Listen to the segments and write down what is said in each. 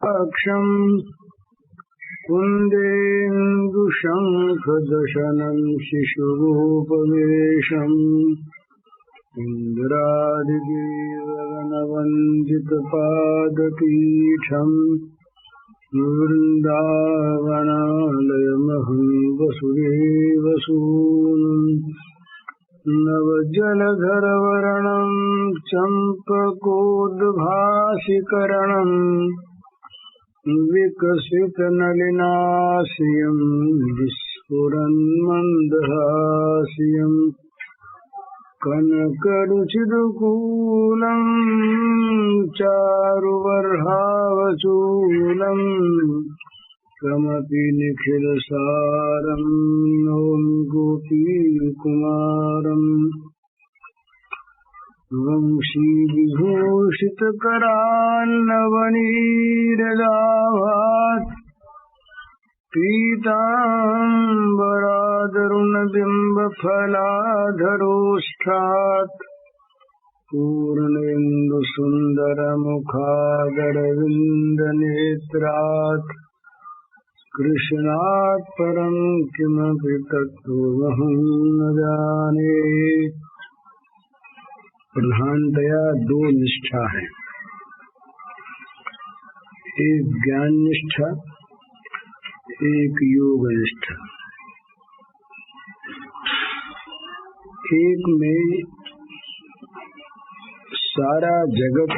अक्षम् कुन्देन्दुशङ्खदशनं शिशुरूपवेशम् इन्द्रादिदेवगणवन्दितपादपीठम् वृन्दावनालयमहं वसुदेवसूनुम् नवजलधरवर्णं चम्पकोद्भासिकरणम् विकसितनलिनास्यं विस्फुरन्मन्दहास्यं कनकरुचिरकूलं चारुवर्हावचूलं कमपि निखिलसारं ॐ गोपीकुमारम् वंशीविभूषितकरान्नवनीरदाभात् पीताम्बरादरुणबिम्बफलाधरोष्ठात् पूर्णेन्दुसुन्दरमुखादरविन्दनेत्रात् कृष्णात् परं किमपि तत्त्वमहं न जाने। प्रधानतया दो निष्ठा है, एक ज्ञान निष्ठा, एक योग निष्ठा। एक में सारा जगत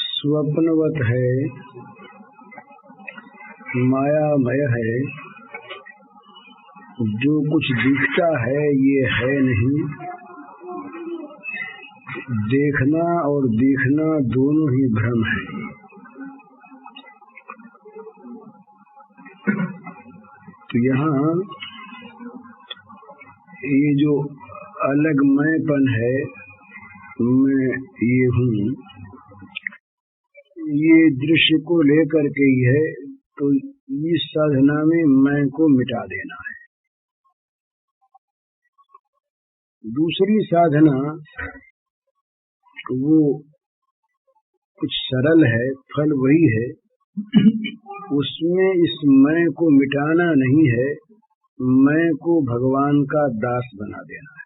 स्वप्नवत है, मायामय है, जो कुछ दिखता है ये है नहीं। देखना और देखना दोनों ही भ्रम है। तो यहाँ ये जो अलग मैंपन है, मैं ये हूँ, ये दृश्य को लेकर के ही है। तो इस साधना में मैं को मिटा देना है। दूसरी साधना वो कुछ सरल है, फल वही है, उसमें इस मैं को मिटाना नहीं है, मैं को भगवान का दास बना देना है।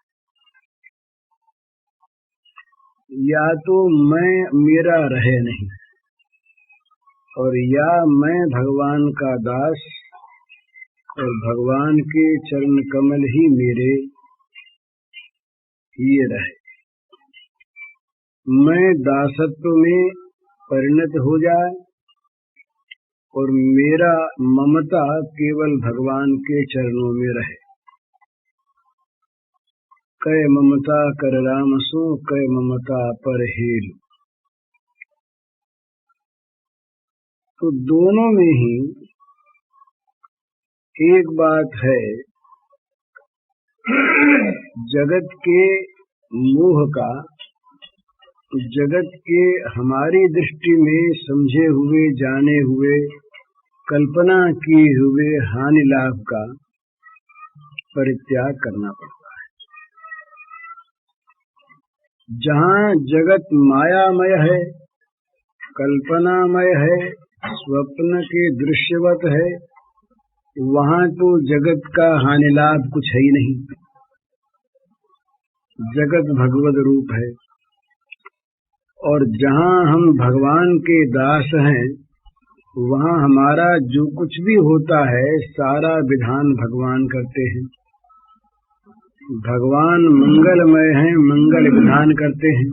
या तो मैं मेरा रहे नहीं, और या मैं भगवान का दास और भगवान के चरण कमल ही मेरे, ये रहे। मैं दासत्व में परिणत हो जाए और मेरा ममता केवल भगवान के चरणों में रहे। कै ममता कर राम सो, कै ममता पर हेल। तो दोनों में ही एक बात है, जगत के मोह का, जगत के हमारी दृष्टि में समझे हुए, जाने हुए, कल्पना किए हुए हानि लाभ का परित्याग करना पड़ता है। जहाँ जगत मायामय है, कल्पनामय है, स्वप्न के दृश्यवत है, वहाँ तो जगत का हानि लाभ कुछ है ही नहीं। जगत भगवद रूप है। और जहाँ हम भगवान के दास हैं, वहाँ हमारा जो कुछ भी होता है सारा विधान भगवान करते हैं। भगवान मंगलमय हैं, मंगल विधान करते हैं।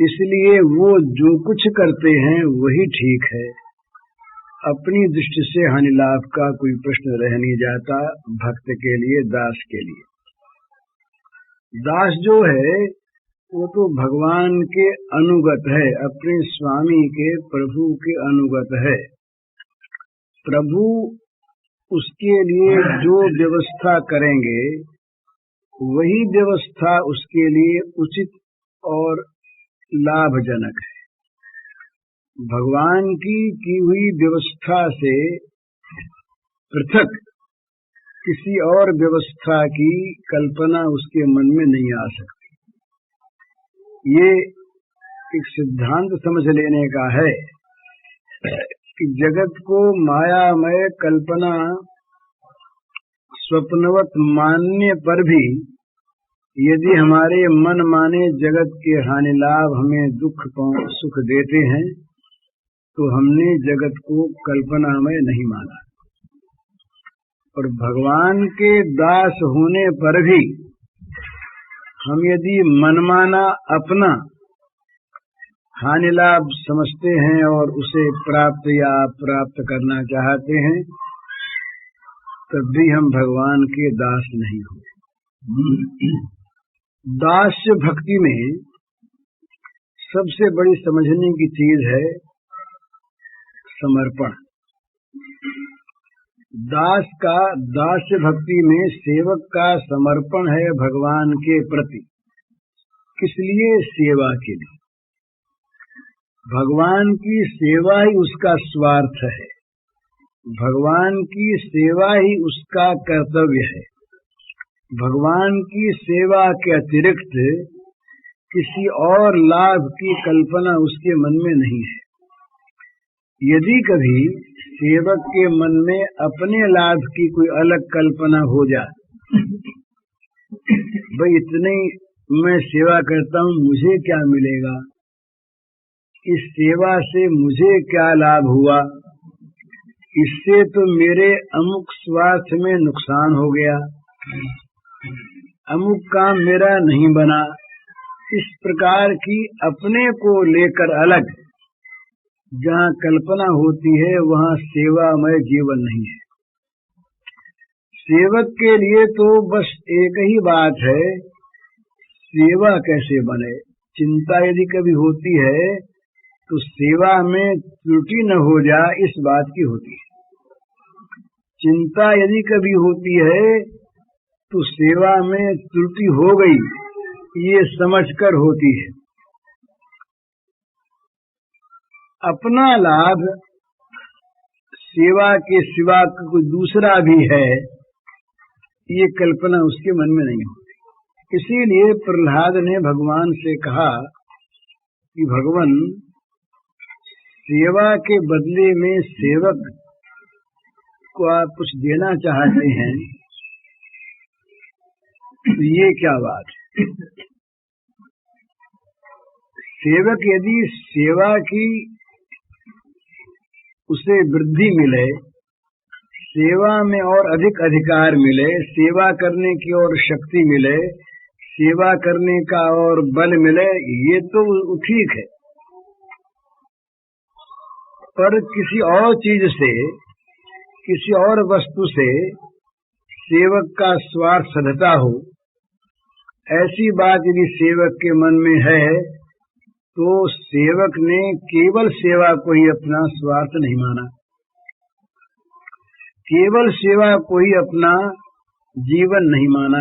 इसलिए वो जो कुछ करते हैं वही ठीक है। अपनी दृष्टि से हानि लाभ का कोई प्रश्न रह नहीं जाता भक्त के लिए, दास के लिए। दास जो है वो तो भगवान के अनुगत है, अपने स्वामी के, प्रभु के अनुगत है। प्रभु उसके लिए जो व्यवस्था करेंगे वही व्यवस्था उसके लिए उचित और लाभजनक है। भगवान की हुई व्यवस्था से पृथक किसी और व्यवस्था की कल्पना उसके मन में नहीं आ सकती। ये एक सिद्धांत समझ लेने का है कि जगत को मायामय कल्पना स्वप्नवत मानने पर भी यदि हमारे मन माने जगत के हानि लाभ हमें सुख देते हैं तो हमने जगत को कल्पनामय नहीं माना। और भगवान के दास होने पर भी हम यदि मनमाना अपना हानि लाभ समझते हैं और उसे प्राप्त या प्राप्त करना चाहते हैं तब भी हम भगवान के दास नहीं हुए। दास्य भक्ति में सबसे बड़ी समझने की चीज है समर्पण। दास्य भक्ति में सेवक का समर्पण है भगवान के प्रति। किस लिए? सेवा के लिए। भगवान की सेवा ही उसका स्वार्थ है, भगवान की सेवा ही उसका कर्तव्य है। भगवान की सेवा के अतिरिक्त किसी और लाभ की कल्पना उसके मन में नहीं है। यदि कभी सेवक के मन में अपने लाभ की कोई अलग कल्पना हो जाए, भाई इतने मैं सेवा करता हूँ, मुझे क्या मिलेगा, इस सेवा से मुझे क्या लाभ हुआ, इससे तो मेरे अमुक स्वार्थ में नुकसान हो गया, अमुक काम मेरा नहीं बना, इस प्रकार की अपने को लेकर अलग जहाँ कल्पना होती है वहाँ सेवामय जीवन नहीं है। सेवक के लिए तो बस एक ही बात है, सेवा कैसे बने। चिंता यदि कभी होती है तो सेवा में त्रुटि न हो जाए इस बात की होती है। चिंता यदि कभी होती है तो सेवा में त्रुटि हो गई ये समझकर होती है। अपना लाभ सेवा के सिवा कोई दूसरा भी है ये कल्पना उसके मन में नहीं होती। इसीलिए प्रहलाद ने भगवान से कहा कि भगवान सेवा के बदले में सेवक को आप कुछ देना चाहते हैं तो ये क्या बात है। सेवक यदि सेवा की उसे वृद्धि मिले, सेवा में और अधिक अधिकार मिले, सेवा करने की और शक्ति मिले, सेवा करने का और बल मिले, ये तो ठीक है। पर किसी और चीज से, किसी और वस्तु से सेवक का स्वार्थ सधता हो, ऐसी बात यदि सेवक के मन में है तो सेवक ने केवल सेवा को ही अपना स्वार्थ नहीं माना, केवल सेवा को ही अपना जीवन नहीं माना।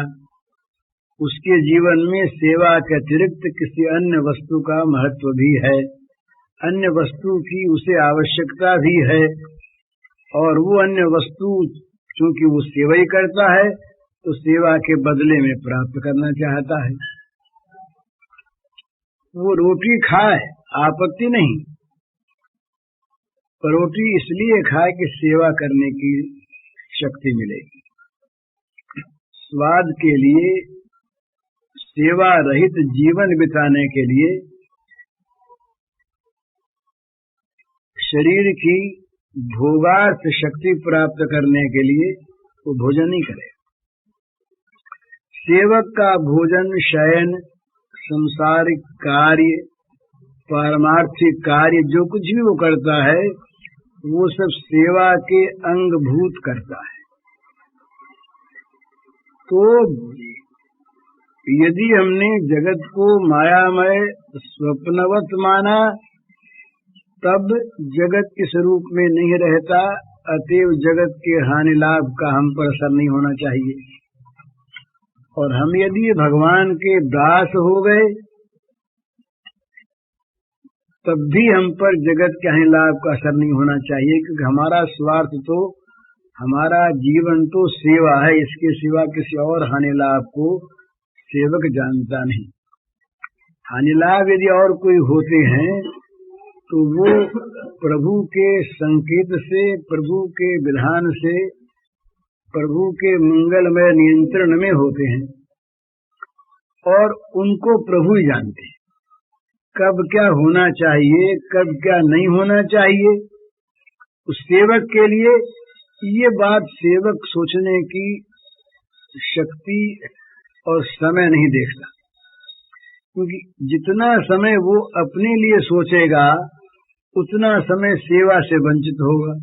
उसके जीवन में सेवा के अतिरिक्त किसी अन्य वस्तु का महत्व भी है, अन्य वस्तु की उसे आवश्यकता भी है, और वो अन्य वस्तु चूंकि वो सेवा ही करता है तो सेवा के बदले में प्राप्त करना चाहता है। वो रोटी खाए आपत्ति नहीं, पर रोटी इसलिए खाए कि सेवा करने की शक्ति मिलेगी। स्वाद के लिए, सेवा रहित जीवन बिताने के लिए शरीर की भोगार्थ शक्ति प्राप्त करने के लिए वो भोजन नहीं करे। सेवक का भोजन, शयन, संसारिक कार्य, पारमार्थिक कार्य जो कुछ भी वो करता है वो सब सेवा के अंगभूत करता है। तो यदि हमने जगत को मायामय स्वप्नवत माना तब जगत इस रूप में नहीं रहता, अतएव जगत के हानि लाभ का हम पर असर नहीं होना चाहिए। और हम यदि भगवान के दास हो गए तब भी हम पर जगत के हानि लाभ का असर नहीं होना चाहिए, क्योंकि हमारा स्वार्थ तो, हमारा जीवन तो सेवा है, इसके सिवा किसी और हानि लाभ को सेवक जानता नहीं। हानि लाभ यदि और कोई होते हैं तो वो प्रभु के संकेत से, प्रभु के विधान से, प्रभु के मंगलमय नियंत्रण में होते हैं और उनको प्रभु ही जानते हैं। कब क्या होना चाहिए, कब क्या नहीं होना चाहिए, उस सेवक के लिए ये बात सेवक सोचने की शक्ति और समय नहीं देखता, क्योंकि जितना समय वो अपने लिए सोचेगा उतना समय सेवा से वंचित होगा।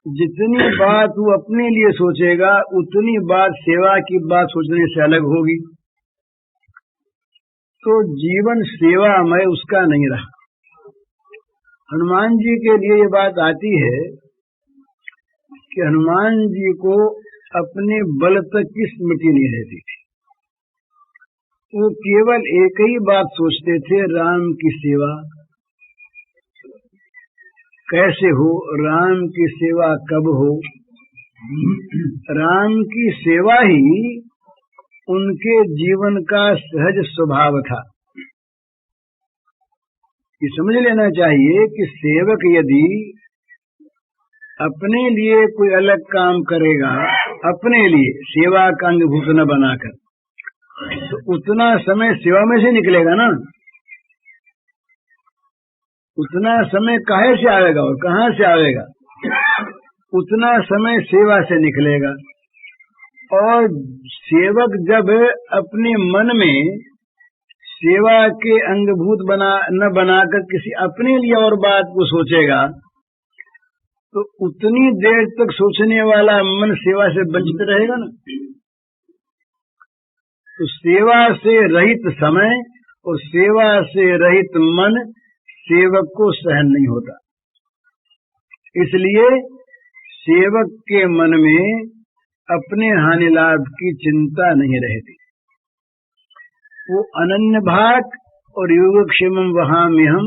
जितनी बात वो अपने लिए सोचेगा उतनी बात सेवा की बात सोचने से अलग होगी, तो जीवन सेवामय उसका नहीं रहा। हनुमान जी के लिए ये बात आती है कि हनुमान जी को अपने बल तक की स्मृति नहीं रहती थी। वो केवल एक ही बात सोचते थे, राम की सेवा कैसे हो, राम की सेवा कब हो। राम की सेवा ही उनके जीवन का सहज स्वभाव था। ये समझ लेना चाहिए कि सेवक यदि अपने लिए कोई अलग काम करेगा, अपने लिए सेवा का अंगभूत न बनाकर, तो उतना समय सेवा में से निकलेगा ना। उतना समय काहे से आएगा और कहाँ से आएगा, उतना समय सेवा से निकलेगा। और सेवक जब अपने मन में सेवा के अंगभूत न बनाकर किसी अपने लिए और बात को सोचेगा, तो उतनी देर तक सोचने वाला मन सेवा से वंचित रहेगा ना। तो सेवा से रहित समय और सेवा से रहित मन सेवक को सहन नहीं होता। इसलिए सेवक के मन में अपने हानि लाभ की चिंता नहीं रहती। वो अनन्य भाग और योगक्षेमम वहाम्यहम्,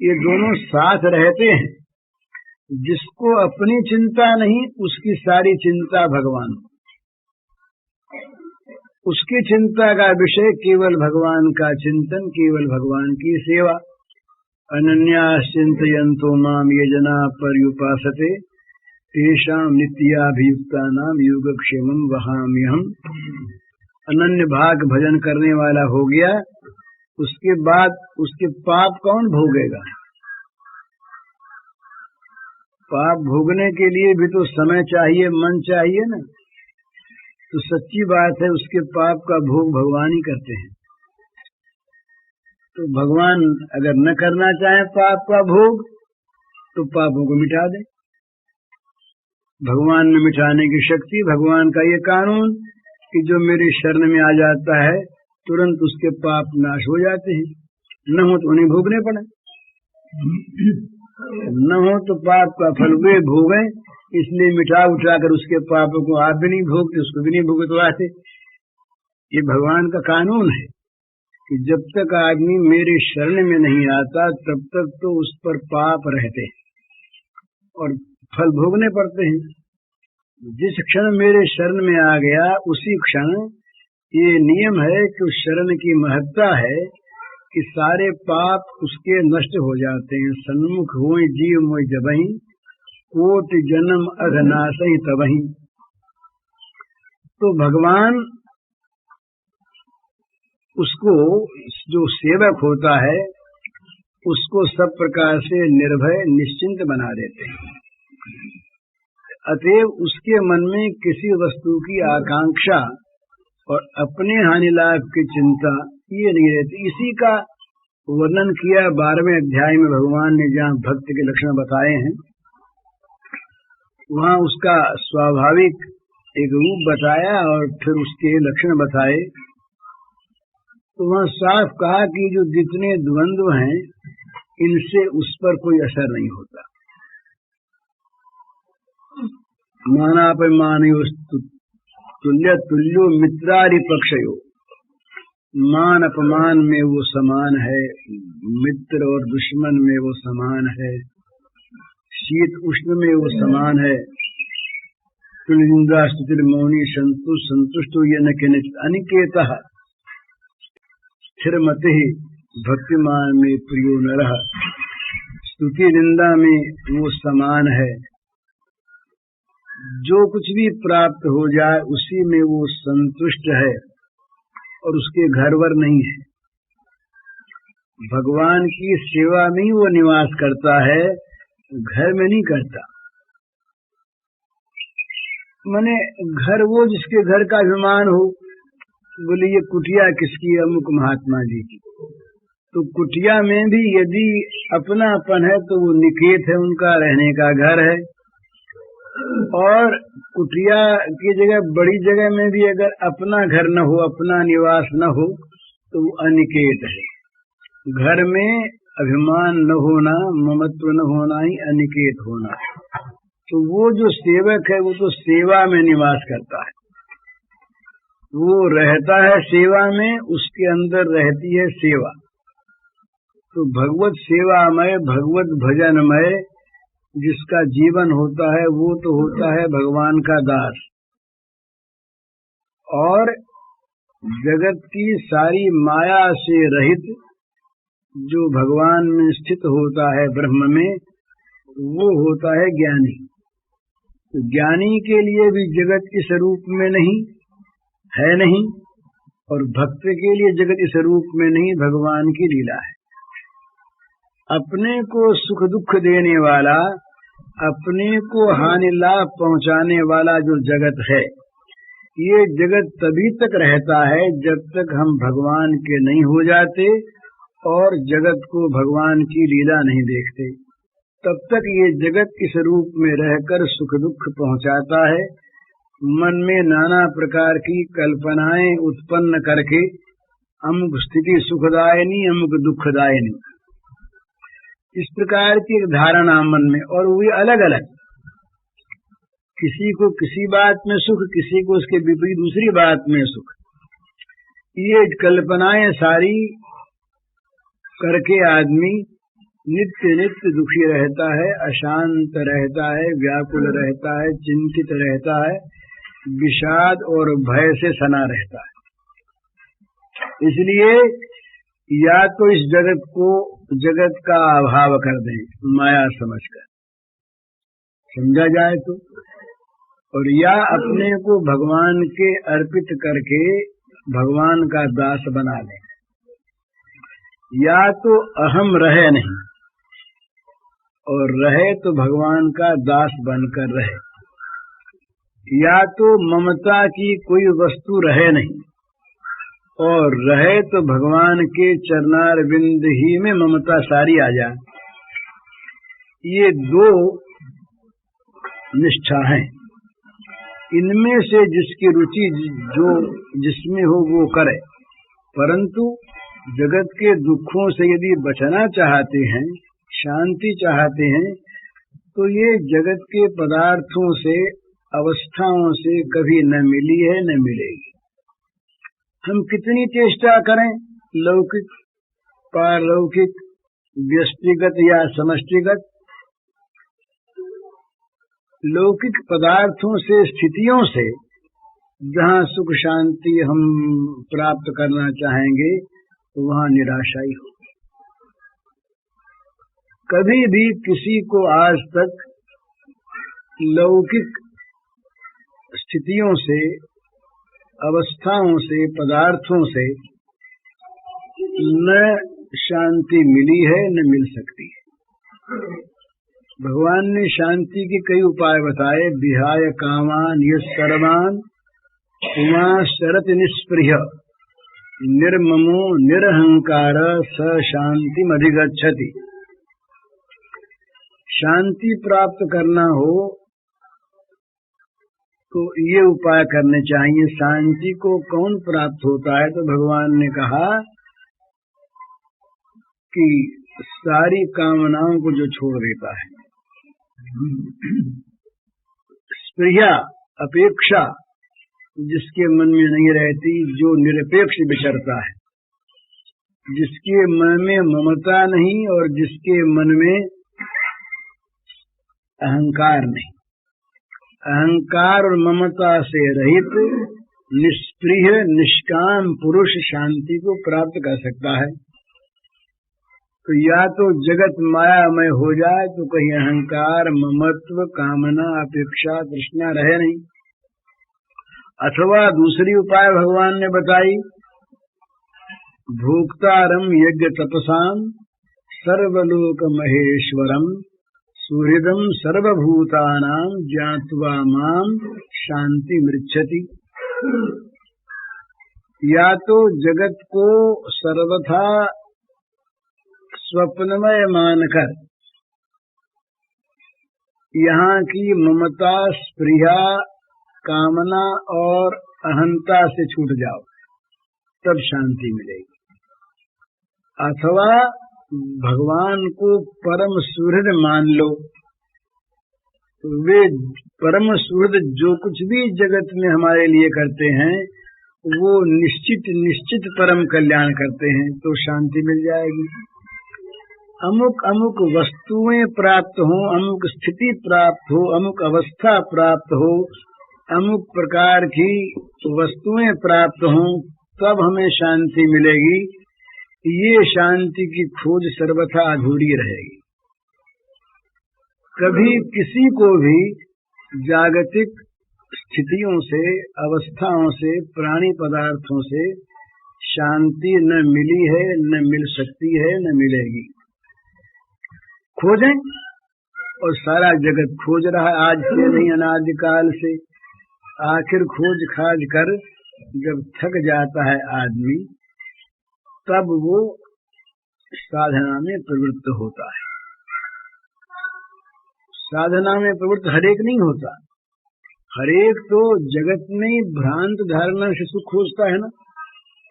ये दोनों साथ रहते हैं। जिसको अपनी चिंता नहीं, उसकी सारी चिंता भगवान, उसकी चिंता का विषय केवल भगवान का चिंतन, केवल भगवान की सेवा। अनन्यास चिंतयन्तो माम ये जना पर्युपासते तेषां नित्याभियुक्तानां योगक्षेमं वहाम्यहम्। अनन्य भाग भजन करने वाला हो गया, उसके बाद उसके पाप कौन भोगेगा। पाप भोगने के लिए भी तो समय चाहिए, मन चाहिए ना। तो सच्ची बात है, उसके पाप का भोग भगवान ही करते हैं। तो भगवान अगर न करना चाहे पाप का भोग, तो पापों को मिटा दे। भगवान में मिटाने की शक्ति, भगवान का ये कानून कि जो मेरी शरण में आ जाता है तुरंत उसके पाप नाश हो जाते हैं, न हो तो उन्हें भोगने पड़े, न हो तो पाप का फल वे भोगे। इसलिए मिटा उठा कर उसके पापों को आप भी नहीं भोगते, उसको भी नहीं भुगतवाते। ये भगवान का कानून है कि जब तक आदमी मेरी शरण में नहीं आता तब तक तो उस पर पाप रहते हैं और फल भोगने पड़ते हैं। जिस क्षण मेरे शरण में आ गया उसी क्षण ये नियम है कि उस शरण की महत्ता है कि सारे पाप उसके नष्ट हो जाते हैं। सन्मुख होए जीव मोय जबहि, कोटि जन्म अघनाशहि तबहि। तो भगवान उसको, जो सेवक होता है उसको सब प्रकार से निर्भय निश्चिंत बना देते हैं। अतएव उसके मन में किसी वस्तु की आकांक्षा और अपने हानि लाभ की चिंता ये नहीं रहती। इसी का वर्णन किया 12वें अध्याय में भगवान ने, जहाँ भक्त के लक्षण बताए हैं वहाँ उसका स्वाभाविक एक रूप बताया और फिर उसके लक्षण बताए। तो वहाँ साफ कहा कि जो जितने द्वंद्व हैं इनसे उस पर कोई असर नहीं होता। मानापमानयोस्तु तुल्य तुल्यो मित्रारिपक्षयो, मान अपमान में वो समान है, मित्र और दुश्मन में वो समान है, शीत उष्ण में वो समान है। तुल्यनिंदा स्तुतिर्मौनी संतुष्टो ये न किंचित् अनिकेतः स्थिरमति भक्तिमान में प्रियो नरः। स्तुति निंदा में वो समान है। जो कुछ भी प्राप्त हो जाए उसी में वो संतुष्ट है और उसके घरवर नहीं है। भगवान की सेवा में ही वो निवास करता है, घर में नहीं करता। माने घर वो जिसके घर का अभिमान हो। बोले ये कुटिया किसकी? अमुक महात्मा जी की। तो कुटिया में भी यदि अपनापन है तो वो निकेत है, उनका रहने का घर है। और कुटिया की जगह बड़ी जगह में भी अगर अपना घर न हो, अपना निवास न हो, तो वो अनिकेत है। घर में अभिमान न होना, ममत्व न होना ही अनिकेत होना। तो वो जो सेवक है वो तो सेवा में निवास करता है, वो रहता है सेवा में, उसके अंदर रहती है सेवा। तो भगवत सेवामय, भगवत भजनमय जिसका जीवन होता है वो तो होता है भगवान का दास। और जगत की सारी माया से रहित जो भगवान में स्थित होता है, ब्रह्म में, वो होता है ज्ञानी। तो ज्ञानी के लिए भी जगत इस रूप में नहीं है, नहीं, और भक्त के लिए जगत इस रूप में नहीं, भगवान की लीला है। अपने को सुख दुख देने वाला, अपने को हानि लाभ पहुंचाने वाला जो जगत है, ये जगत तभी तक रहता है जब तक हम भगवान के नहीं हो जाते और जगत को भगवान की लीला नहीं देखते। तब तक ये जगत इस रूप में रहकर सुख दुख पहुंचाता है। मन में नाना प्रकार की कल्पनाएं उत्पन्न करके अमुक स्थिति सुखदायिनी, अमुक दुखदायिनी, इस प्रकार की धारणा मन में, और वो अलग अलग, किसी को किसी बात में सुख, किसी को उसके विपरीत दूसरी बात में सुख। ये कल्पनाएं सारी करके आदमी नित्य नित्य दुखी रहता है, अशांत रहता है, व्याकुल रहता है, चिंतित रहता है, विषाद और भय से सना रहता है। इसलिए या तो इस जगत को जगत का अभाव कर दें माया समझकर, समझा जाए तो, और या अपने को भगवान के अर्पित करके भगवान का दास बना लें। या तो अहम रहे नहीं, और रहे तो भगवान का दास बनकर रहे। या तो ममता की कोई वस्तु रहे नहीं, और रहे तो भगवान के चरणार बिंद ही में ममता सारी आ जाए। ये दो निष्ठा है। इनमें से जिसकी रुचि जो जिसमें हो वो करे, परंतु जगत के दुखों से यदि बचना चाहते हैं, शांति चाहते हैं, तो ये जगत के पदार्थों से, अवस्थाओं से कभी न मिली है न मिलेगी। हम कितनी चेष्टा करें, लौकिक, पारलौकिक, व्यष्टिगत या समष्टिगत, लौकिक पदार्थों से, स्थितियों से जहाँ सुख शांति हम प्राप्त करना चाहेंगे तो वहाँ निराशा ही होगी। कभी भी किसी को आज तक लौकिक स्थितियों से, अवस्थाओं से, पदार्थों से न शांति मिली है न मिल सकती है। भगवान ने शांति के कई उपाय बताए। विहाय कामान यः सर्वान् उमा शरत निष्पृह निर्ममो निरहंकार स शांतिमधिगच्छति। शांति प्राप्त करना हो तो ये उपाय करने चाहिए। शांति को कौन प्राप्त होता है? तो भगवान ने कहा कि सारी कामनाओं को जो छोड़ देता है, स्पृहा अपेक्षा जिसके मन में नहीं रहती, जो निरपेक्ष विचरता है, जिसके मन में ममता नहीं और जिसके मन में अहंकार नहीं, अहंकार और ममता से रहित निष्प्रिय निष्काम पुरुष शांति को प्राप्त कर सकता है। तो या तो जगत मायामय हो जाए तो कहीं अहंकार, ममत्व, कामना, अपेक्षा, तृष्णा रहे नहीं, अथवा दूसरी उपाय भगवान ने बताई, भोक्तारम यज्ञ तपसाम सर्वलोक महेश्वरम सुहृदम सर्वभूतानां ज्ञात्वा माम शांति मृच्छति। या तो जगत को सर्वथा स्वप्नमय मानकर यहाँ की ममता, स्पृहा, कामना और अहंता से छूट जाओ, तब शांति मिलेगी। अथवा भगवान को परम सुहृद मान लो, वे परम सुहृद जो कुछ भी जगत में हमारे लिए करते हैं वो निश्चित परम कल्याण करते हैं, तो शांति मिल जाएगी। अमुक अमुक वस्तुएं प्राप्त हो, अमुक स्थिति प्राप्त हो, अमुक अवस्था प्राप्त हो, अमुक प्रकार की वस्तुएं प्राप्त हो, तब हमें शांति मिलेगी। ये शांति की खोज सर्वथा अधूरी रहेगी। कभी किसी को भी जागतिक स्थितियों से, अवस्थाओं से, प्राणी पदार्थों से शांति न मिली है, न मिल सकती है, न मिलेगी। खोजें, और सारा जगत खोज रहा है, आज से नहीं अनादिकाल से। आखिर खोज खाज कर जब थक जाता है आदमी, तब वो साधना में प्रवृत्त होता है। साधना में प्रवृत्त हरेक नहीं होता, हरेक तो जगत में भ्रांत धारणा से सुख खोजता है ना।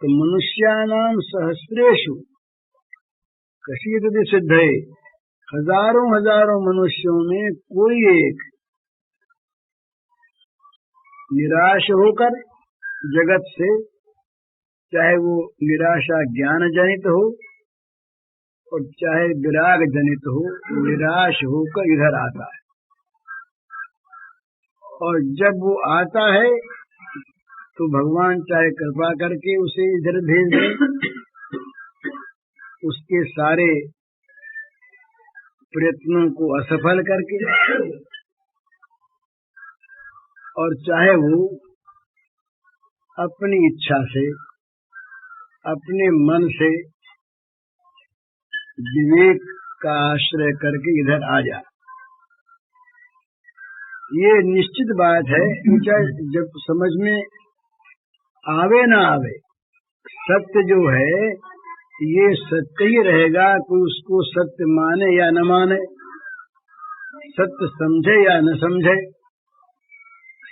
तो मनुष्यानाम सहस्रेषु कशीदति सिद्धे, हजारों हजारों मनुष्यों में कोई एक निराश होकर जगत से, चाहे वो निराशा ज्ञान जनित हो और चाहे विराग जनित हो, निराश होकर इधर आता है। और जब वो आता है तो भगवान चाहे कृपा करके उसे इधर भेज दे, उसके सारे प्रयत्नों को असफल करके, और चाहे वो अपनी इच्छा से, अपने मन से, विवेक का आश्रय करके इधर आ जाए। ये निश्चित बात है कि चाहे जब समझ में आवे ना आवे, सत्य जो है ये सत्य ही रहेगा। कोई उसको सत्य माने या न माने, सत्य समझे या न समझे,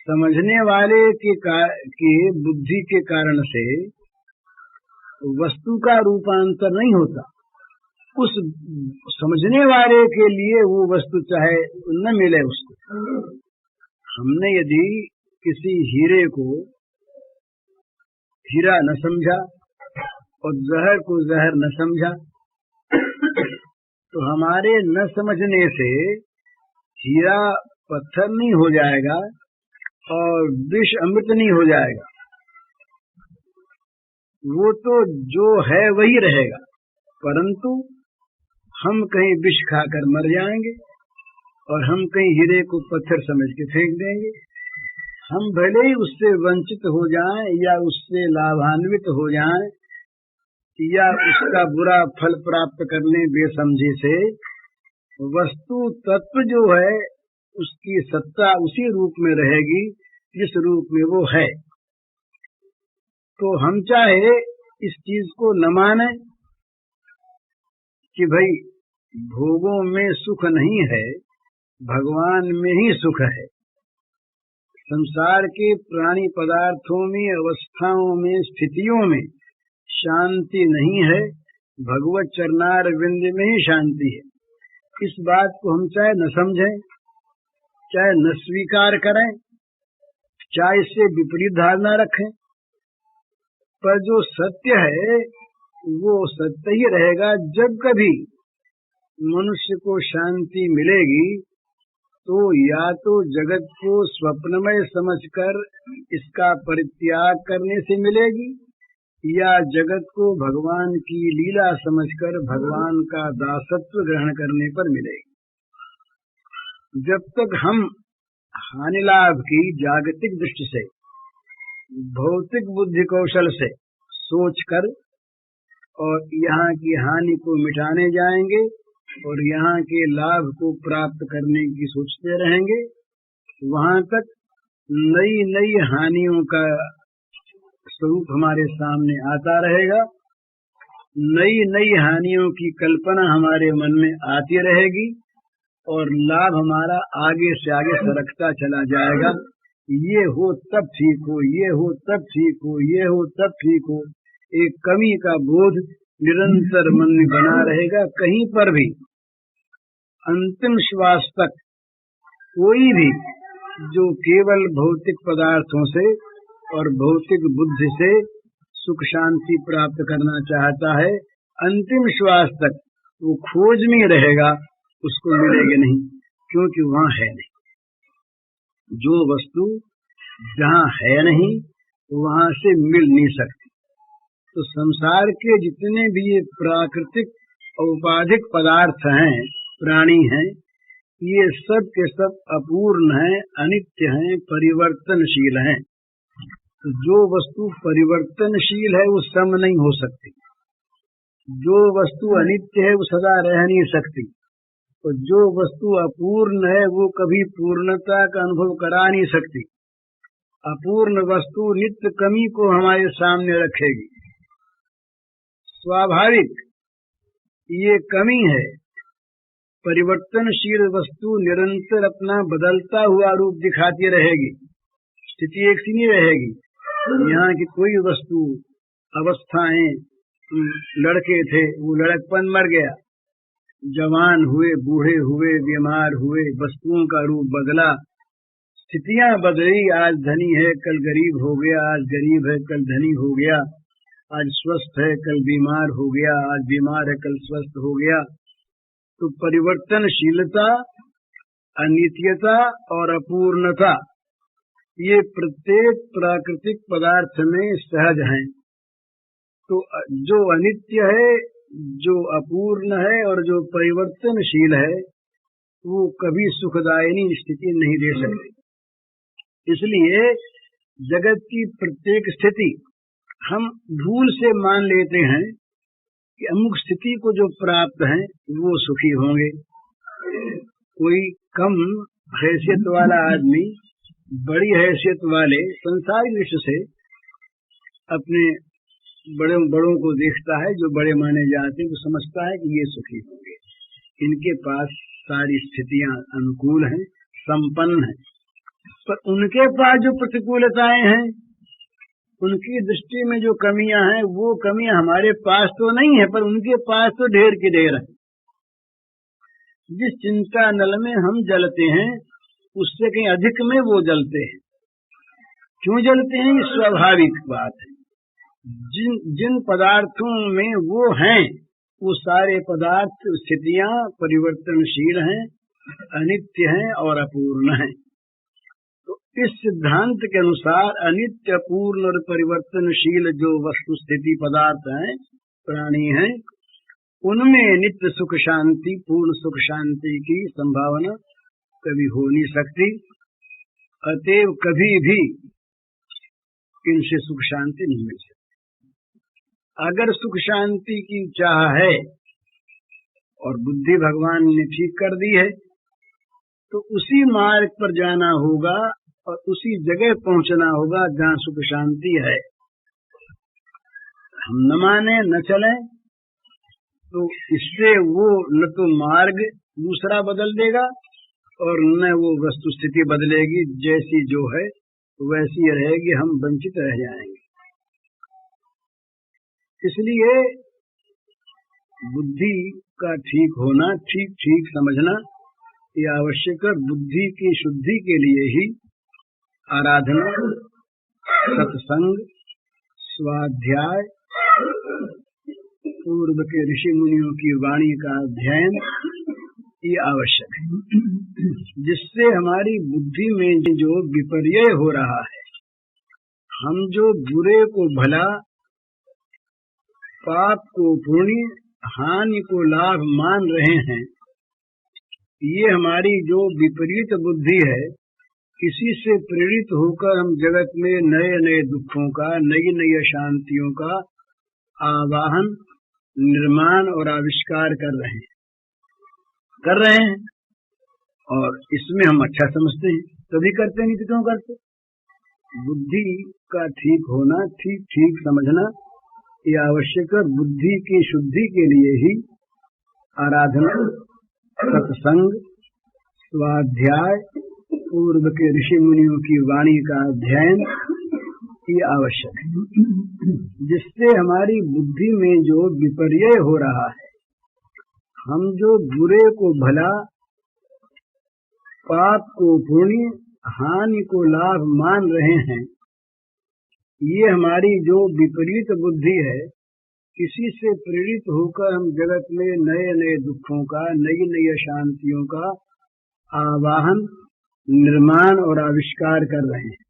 समझने वाले की बुद्धि के कारण से वस्तु का रूपांतर नहीं होता। उस समझने वाले के लिए वो वस्तु चाहे न मिले उसको। हमने यदि किसी हीरे को हीरा न समझा और जहर को जहर न समझा, तो हमारे न समझने से हीरा पत्थर नहीं हो जाएगा और विष अमृत नहीं हो जाएगा। वो तो जो है वही रहेगा, परंतु हम कहीं विष खाकर मर जाएंगे और हम कहीं हीरे को पत्थर समझ के फेंक देंगे। हम भले ही उससे वंचित हो जाएं या उससे लाभान्वित हो जाएं या उसका बुरा फल प्राप्त करने बेसमझी से, वस्तु तत्व जो है उसकी सत्ता उसी रूप में रहेगी जिस रूप में वो है। तो हम चाहे इस चीज को न माने कि भाई भोगों में सुख नहीं है, भगवान में ही सुख है। संसार के प्राणी पदार्थों में, अवस्थाओं में, स्थितियों में शांति नहीं है, भगवत चरणार विंद में ही शांति है। इस बात को हम चाहे न समझें, चाहे न स्वीकार करें, चाहे इससे विपरीत धारणा रखें, पर जो सत्य है वो सत्य ही रहेगा। जब कभी मनुष्य को शांति मिलेगी तो या तो जगत को स्वप्नमय समझकर इसका परित्याग करने से मिलेगी, या जगत को भगवान की लीला समझकर भगवान का दासत्व ग्रहण करने पर मिलेगी। जब तक हम हानि लाभ की जागतिक दृष्टि से, भौतिक बुद्धि कौशल से सोचकर और यहाँ की हानि को मिटाने जाएंगे और यहाँ के लाभ को प्राप्त करने की सोचते रहेंगे, वहां तक नई नई हानियों का स्वरूप हमारे सामने आता रहेगा, नई नई हानियों की कल्पना हमारे मन में आती रहेगी और लाभ हमारा आगे से आगे सरकता चला जाएगा। ये हो तब ठीक हो, ये हो तब ठीक हो, ये हो तब ठीक हो, एक कमी का बोध निरंतर मन में बना रहेगा। कहीं पर भी अंतिम श्वास तक कोई भी जो केवल भौतिक पदार्थों से और भौतिक बुद्धि से सुख शांति प्राप्त करना चाहता है, अंतिम श्वास तक वो खोज में रहेगा, उसको मिलेगी नहीं, क्योंकि वहाँ है नहीं। जो वस्तु जहाँ है नहीं वहाँ से मिल नहीं सकती। तो संसार के जितने भी ये प्राकृतिक औपाधिक पदार्थ हैं, प्राणी हैं, ये सब के सब अपूर्ण हैं, अनित्य हैं, परिवर्तनशील हैं। तो जो वस्तु परिवर्तनशील है वो सम नहीं हो सकती, जो वस्तु अनित्य है वो सदा रह नहीं सकती, और जो वस्तु अपूर्ण है वो कभी पूर्णता का अनुभव करा नहीं सकती। अपूर्ण वस्तु नित्य कमी को हमारे सामने रखेगी। स्वाभाविक ये कमी है। परिवर्तनशील वस्तु निरंतर अपना बदलता हुआ रूप दिखाती रहेगी, स्थिति एक सी नहीं रहेगी। यहाँ की कोई वस्तु, अवस्थाएं, लड़के थे वो लड़कपन मर गया, जवान हुए, बूढ़े हुए, बीमार हुए, वस्तुओं का रूप बदला, स्थितियां बदली। आज धनी है कल गरीब हो गया, आज गरीब है कल धनी हो गया, आज स्वस्थ है कल बीमार हो गया, आज बीमार है कल स्वस्थ हो गया। तो परिवर्तनशीलता, अनित्यता और अपूर्णता ये प्रत्येक प्राकृतिक पदार्थ में सहज हैं। तो जो अनित्य है, जो अपूर्ण है और जो परिवर्तनशील है वो कभी सुखदायिनी स्थिति नहीं दे सकती। इसलिए जगत की प्रत्येक स्थिति हम भूल से मान लेते हैं कि अमुक स्थिति को जो प्राप्त हैं वो सुखी होंगे। कोई कम हैसियत वाला आदमी बड़ी हैसियत वाले संसारिक दृष्टि से अपने बड़ों को देखता है, जो बड़े माने जाते हैं, वो समझता है कि ये सुखी होंगे, इनके पास सारी स्थितियां अनुकूल हैं, संपन्न हैं। पर उनके पास जो प्रतिकूलताएं हैं, उनकी दृष्टि में जो कमियां हैं, वो कमियां हमारे पास तो नहीं है, पर उनके पास तो ढेर की ढेर है। जिस चिंता नल में हम जलते हैं उससे कहीं अधिक में वो जलते हैं। क्यों जलते हैं? स्वाभाविक बात है। जिन पदार्थों में वो हैं वो सारे पदार्थ स्थितियां परिवर्तनशील हैं, अनित्य हैं और अपूर्ण हैं। तो इस सिद्धांत के अनुसार अनित्य, अपूर्ण और परिवर्तनशील जो वस्तु स्थिति पदार्थ हैं, प्राणी हैं, उनमें नित्य सुख शांति, पूर्ण सुख शांति की संभावना कभी हो नहीं सकती। अतएव कभी भी इनसे सुख शांति नहीं मिल सकती। अगर सुख शांति की चाह है और बुद्धि भगवान ने ठीक कर दी है, तो उसी मार्ग पर जाना होगा और उसी जगह पहुंचना होगा जहाँ सुख शांति है। हम न माने न चले तो इससे वो न तो मार्ग दूसरा बदल देगा और न वो वस्तु स्थिति बदलेगी। जैसी जो है वैसी रहेगी, हम वंचित रह जाएंगे। इसलिए बुद्धि का ठीक होना, ठीक ठीक समझना ये आवश्यक है। बुद्धि की शुद्धि के लिए ही आराधना, सत्संग, स्वाध्याय, पूर्व के ऋषि मुनियों की वाणी का अध्ययन, ये आवश्यक है, जिससे हमारी बुद्धि में जो विपर्यय हो रहा है, हम जो बुरे को भला, पाप को पुण्य, हानि को लाभ मान रहे हैं, ये हमारी जो विपरीत बुद्धि है, इसी से प्रेरित होकर हम जगत में नए नए दुखों का, नई नई अशांतियों का आवाहन, निर्माण और आविष्कार कर रहे हैं। और इसमें हम अच्छा समझते हैं, तभी करते, नहीं तो क्यों करते। बुद्धि का ठीक होना, ठीक समझना ये आवश्यक है। बुद्धि की शुद्धि के लिए ही आराधना, सत्संग, स्वाध्याय, पूर्व के ऋषि मुनियों की वाणी का अध्ययन ये आवश्यक है, जिससे हमारी बुद्धि में जो विपर्यय हो रहा है, हम जो बुरे को भला, पाप को पुण्य, हानि को लाभ मान रहे हैं, ये हमारी जो विपरीत बुद्धि है, इसी से प्रेरित होकर हम जगत में नए नए दुखों का, नई नई अशांतियों का आवाहन, निर्माण और आविष्कार कर रहे हैं।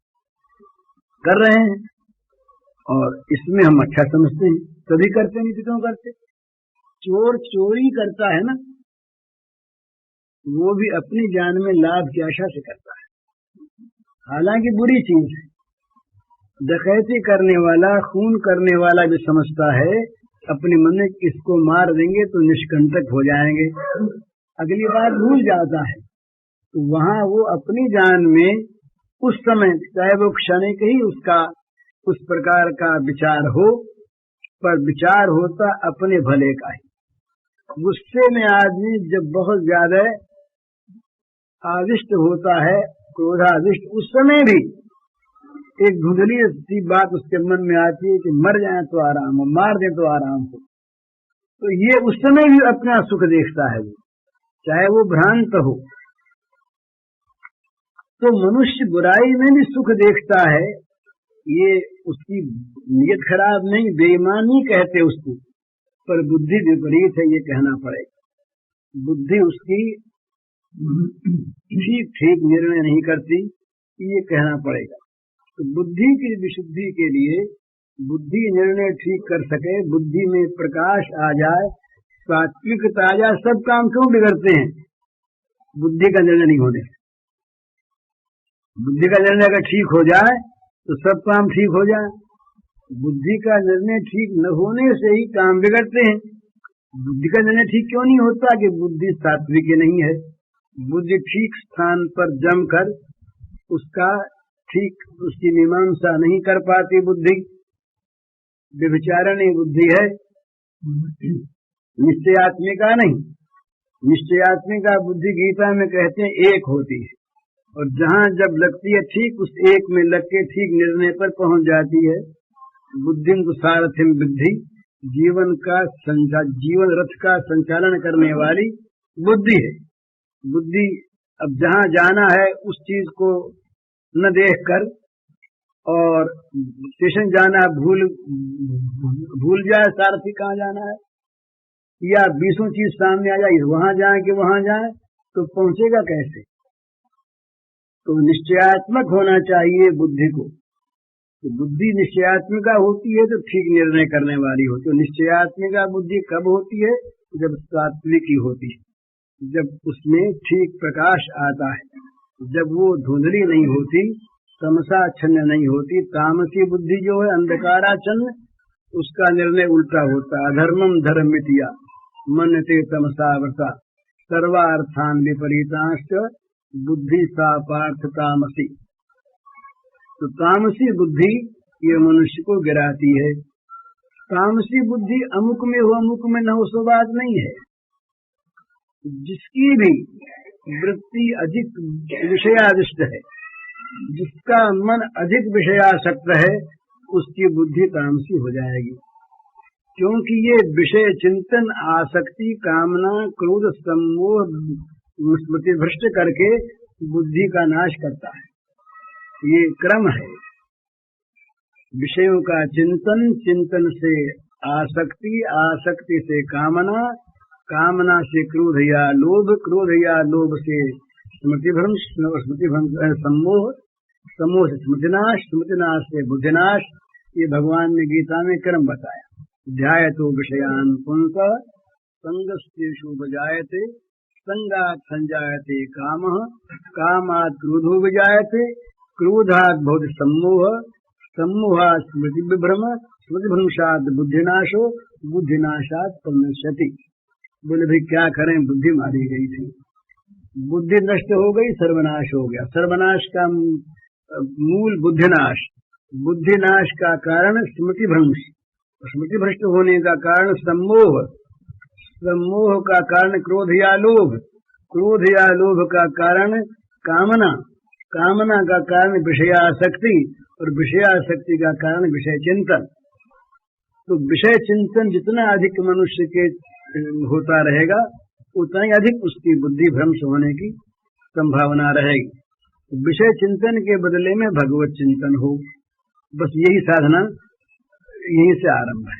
और इसमें हम अच्छा समझते हैं, तभी करते, नहीं तो क्यों करते। चोर चोरी करता है ना, वो भी अपनी जान में लाभ की आशा से करता है, हालांकि बुरी चीज है। डकैती करने वाला, खून करने वाला भी समझता है अपने मन में इसको मार देंगे तो निष्कंटक हो जाएंगे, अगली बार भूल जाता है। तो वहां वो अपनी जान में उस समय, चाहे वो क्षणिक ही उसका उस प्रकार का विचार हो, पर विचार होता अपने भले का ही। गुस्से में आदमी जब बहुत ज्यादा आविष्ट होता है, क्रोधाविष्ट, उस समय भी एक धुंधली सी बात उसके मन में आती है कि मर जाए तो आराम हो, मार दे तो आराम हो। तो ये उस समय भी अपना सुख देखता है, चाहे वो भ्रांत हो। तो मनुष्य बुराई में भी सुख देखता है, ये उसकी नियत खराब नहीं, बेईमानी कहते उसको, पर बुद्धि विपरीत है, ये कहना पड़ेगा। बुद्धि उसकी ठीक निर्णय नहीं करती, ये कहना पड़ेगा। तो बुद्धि की विशुद्धि के लिए, बुद्धि निर्णय ठीक कर सके, बुद्धि में प्रकाश आ जाए, सात्विकता आ जाए, सब काम क्यों बिगड़ते हैं? बुद्धि का निर्णय नहीं होने से। बुद्धि का निर्णय अगर ठीक हो जाए तो सब काम ठीक हो जाए। बुद्धि का निर्णय ठीक न होने से ही काम बिगड़ते हैं। बुद्धि का निर्णय ठीक क्यों नहीं होता? कि बुद्धि सात्विक नहीं है। बुद्धि ठीक स्थान पर जमकर उसका ठीक उसकी मीमांसा नहीं कर पाती। बुद्धि व्यभिचारिणी बुद्धि है, निश्चयात्मिका नहीं। निश्चयात्मिका बुद्धि गीता में कहते हैं एक होती है, और जहां जब लगती है ठीक उस एक में लग के ठीक निर्णय पर पहुंच जाती है। बुद्धिं तु सारथिं विद्धि, जीवन रथ का संचालन करने वाली बुद्धि है। बुद्धि अब जहां जाना है उस चीज को न देखकर, और स्टेशन जाना भूल जाए सारथी कहाँ जाना है, या 20 चीज सामने आ जाए, वहां जाए कि वहां जाए, तो पहुंचेगा कैसे? तो निश्चयात्मक होना चाहिए बुद्धि को। तो बुद्धि निश्चयात्मिका होती है तो ठीक निर्णय करने वाली होती है। निश्चयात्मिका बुद्धि कब होती है? जब सात्विकी होती है, जब उसमें ठीक प्रकाश आता है, जब वो धुंधली नहीं होती, तमसाच्छन्न नहीं होती। तामसी बुद्धि जो है अंधकाराच्छन्न, उसका निर्णय उल्टा होता है। अधर्मम धर्ममित्या मन्यते तमसावृता सर्वार्थान विपरीतांश्च बुद्धि सा पार्थ तामसी। तो तामसी बुद्धि ये मनुष्य को गिराती है। तामसी बुद्धि अमुक में हो अमुक में न हो सो बात नहीं है। जिसकी भी वृत्ति अधिक विषयादिष्ट है, जिसका मन अधिक विषयासक्त है, उसकी बुद्धि तामसी हो जाएगी। क्योंकि ये विषय चिंतन, आसक्ति, कामना, क्रोध, सम्मोह, स्मृति भ्रष्ट करके बुद्धि का नाश करता है। ये क्रम है। विषयों का चिंतन, चिंतन से आसक्ति, आसक्ति से कामना, कामना से क्रोध या लोभ, क्रोध या लोभ से स्मृतिभ्रंश, स्मृतिभ्रंश सम्मोह, सम्मोह से स्मृतिनाश, स्मृतिनाश से बुद्धिनाश। ये भगवान ने गीता में क्रम बताया। ध्यायतो विषयान् पुंस संगस्तेषु विजायते, संगात् संजायते कामः, कामात् क्रोधो विजायते, क्रोधात् भवति सम्मोह, सम्मोहात् स्मृति विभ्रम, स्मृतिभ्रंशात् बुद्धिनाशो, बुद्धिनाशात् प्रणश्यति। बोले भाई क्या करें, बुद्धि मारी गई थी, बुद्धि नष्ट हो गई, सर्वनाश हो गया। सर्वनाश का मूल बुद्धिनाश, बुद्धिनाश का कारण स्मृतिभ्रंश, स्मृति भ्रष्ट होने का कारण सम्मोह, सम्मोह का कारण क्रोध या लोभ, क्रोध या लोभ का कारण कामना, कामना का कारण विषयासक्ति, और विषयासक्ति का कारण विषय चिंतन। तो विषय चिंतन जितना अधिक मनुष्य के होता रहेगा, उतना ही अधिक उसकी बुद्धि भ्रंश होने की संभावना रहेगी। विषय चिंतन के बदले में भगवत चिंतन हो, बस यही साधना यहीं से आरंभ है।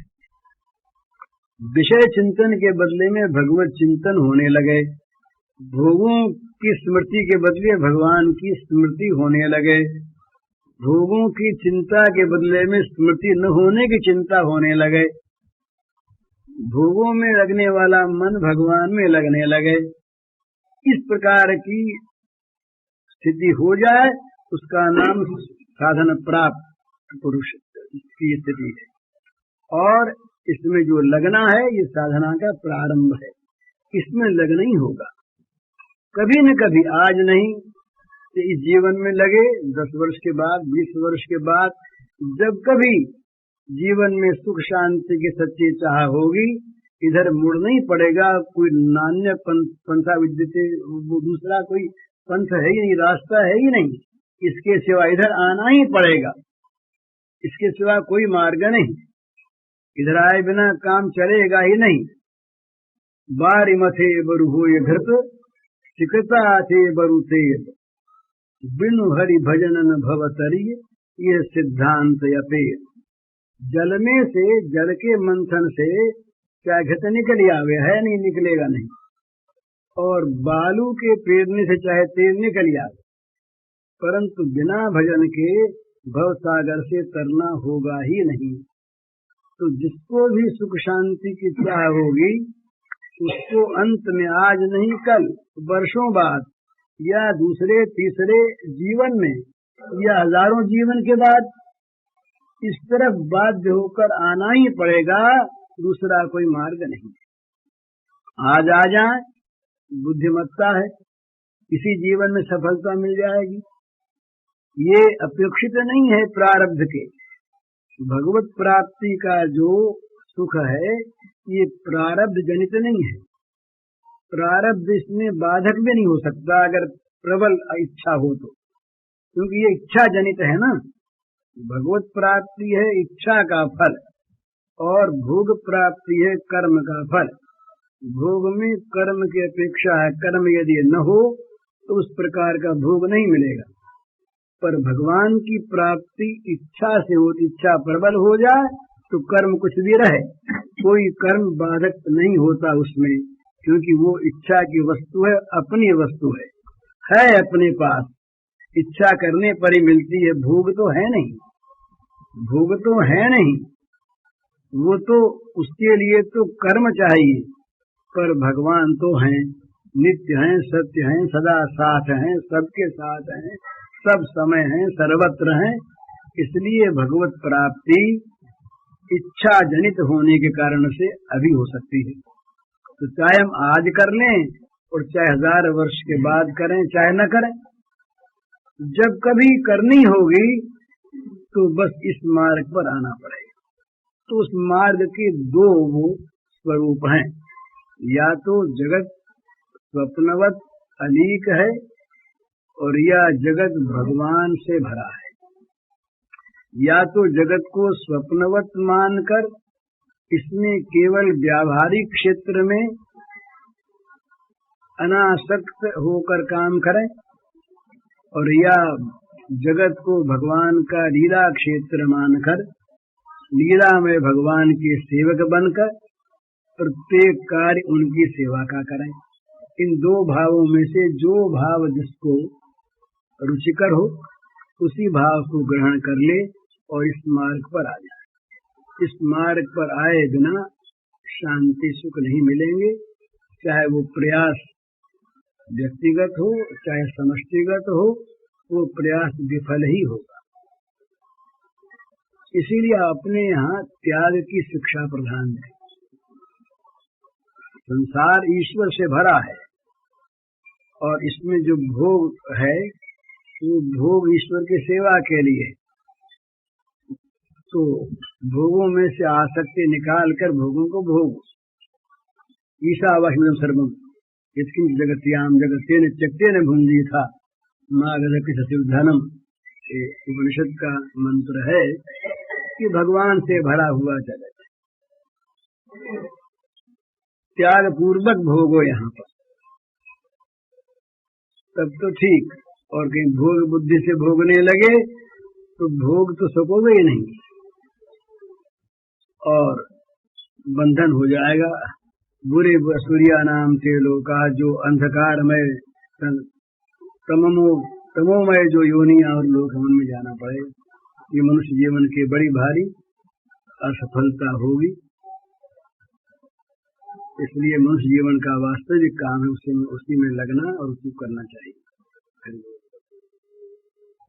विषय चिंतन के बदले में भगवत चिंतन होने लगे, भोगों की स्मृति के बदले भगवान की स्मृति होने लगे, भोगों की चिंता के बदले में स्मृति न होने की चिंता होने लगे, भोगों में लगने वाला मन भगवान में लगने लगे। इस प्रकार की स्थिति हो जाए, उसका नाम साधन प्राप्त पुरुष की स्थिति है। और इसमें जो लगना है, ये साधना का प्रारंभ है, इसमें लगना ही होगा। कभी न कभी, आज नहीं तो इस जीवन में लगे, 10 वर्ष के बाद, 20 वर्ष के बाद, जब कभी जीवन में सुख शांति की सच्ची चाह होगी, इधर मुड़ना ही पड़ेगा। कोई नान्य पंथा विद्यते, वो दूसरा कोई पंथ है ही नहीं, रास्ता है ही नहीं, इसके सिवा इधर आना ही पड़ेगा, इसके सिवा कोई मार्ग नहीं। इधर आए बिना काम चलेगा ही नहीं। बारी मथे बरु हो घृत, सिकता थे बरु तेज, बिनु हरि भजन न भवतरी, ये सिद्धांत यपेद। जल में से, जल के मंथन से क्या घृत निकल आवे है, नहीं निकलेगा नहीं। और बालू के पेरने से चाहे तेल निकल आवे, परंतु बिना भजन के भव सागर से तरना होगा ही नहीं। तो जिसको भी सुख शांति की चाह होगी, उसको अंत में आज नहीं कल, वर्षों बाद या दूसरे तीसरे जीवन में या हजारों जीवन के बाद इस तरफ बाध्य होकर आना ही पड़ेगा, दूसरा कोई मार्ग नहीं। आज आ जाए, बुद्धिमत्ता है, इसी जीवन में सफलता मिल जाएगी, ये अपेक्षित नहीं है प्रारब्ध के। भगवत प्राप्ति का जो सुख है, ये प्रारब्ध जनित नहीं है। प्रारब्ध इसमें बाधक भी नहीं हो सकता अगर प्रबल इच्छा हो तो, क्योंकि ये इच्छा जनित है ना। भगवत प्राप्ति है इच्छा का फल, और भोग प्राप्ति है कर्म का फल। भोग में कर्म की अपेक्षा है, कर्म यदि न हो तो उस प्रकार का भोग नहीं मिलेगा। पर भगवान की प्राप्ति इच्छा से होती, इच्छा प्रबल हो जाए तो कर्म कुछ भी रहे, कोई कर्म बाधक नहीं होता उसमें, क्योंकि वो इच्छा की वस्तु है, अपनी वस्तु है अपने पास, इच्छा करने पर ही मिलती है। भोग तो है नहीं, भोग तो है नहीं, वो तो उसके लिए तो कर्म चाहिए। पर भगवान तो हैं, नित्य हैं, सत्य हैं, सदा साथ हैं, सबके साथ हैं, सब समय हैं, सर्वत्र हैं। इसलिए भगवत प्राप्ति इच्छा जनित होने के कारण से अभी हो सकती है। तो चाहे हम आज कर लें और चाहे 1000 वर्ष के बाद करें, चाहे न करें, जब कभी करनी होगी तो बस इस मार्ग पर आना पड़ेगा। तो उस मार्ग के 2 स्वरूप हैं, या तो जगत स्वप्नवत अलीक है, और या जगत भगवान से भरा है। या तो जगत को स्वप्नवत मानकर इसमें केवल व्यावहारिक क्षेत्र में अनासक्त होकर काम करें, और या जगत को भगवान का लीला क्षेत्र मानकर लीला में भगवान के सेवक बनकर प्रत्येक कार्य उनकी सेवा का करें। इन दो भावों में से जो भाव जिसको रुचिकर हो उसी भाव को ग्रहण कर ले और इस मार्ग पर आ जाए। इस मार्ग पर आए बिना शांति सुख नहीं मिलेंगे, चाहे वो प्रयास व्यक्तिगत हो चाहे समष्टिगत हो, वो प्रयास विफल ही होगा। इसीलिए अपने यहाँ त्याग की शिक्षा प्रधान है। संसार ईश्वर से भरा है और इसमें जो भोग है वो भोग ईश्वर की सेवा के लिए, तो भोगों में से आसक्ति निकाल कर भोगों को भोग। ईशावास्यमिदं सर्वम् यत्किंचित् जगत्याम जगत्तेन त्यक्तेन भुंजी था मागधस्य सचिवधनम। उपनिषद का मंत्र है कि भगवान से भरा हुआ जगत, त्याग पूर्वक भोगो यहाँ पर, तब तो ठीक। और कहीं भोग बुद्धि से भोगने लगे तो भोग तो सकोगे ही नहीं और बंधन हो जाएगा। बुरे सूर्या नाम के लोका, जो अंधकार में तमोमय जो योनियां और लोग उनमें जाना पड़े, ये मनुष्य जीवन की बड़ी भारी असफलता होगी। इसलिए मनुष्य जीवन का वास्तविक काम है उसी में लगना और उसी करना चाहिए।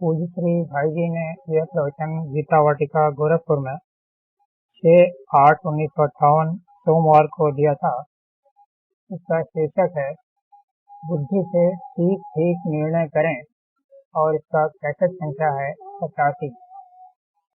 पूज्य श्री भाई जी ने यह प्रवचन गीता वाटिका गोरखपुर में 6/8/1958 सोमवार को दिया था। इसका शीर्षक है बुद्धि से ठीक ठीक निर्णय करें और इसका कैसेट संख्या है 85।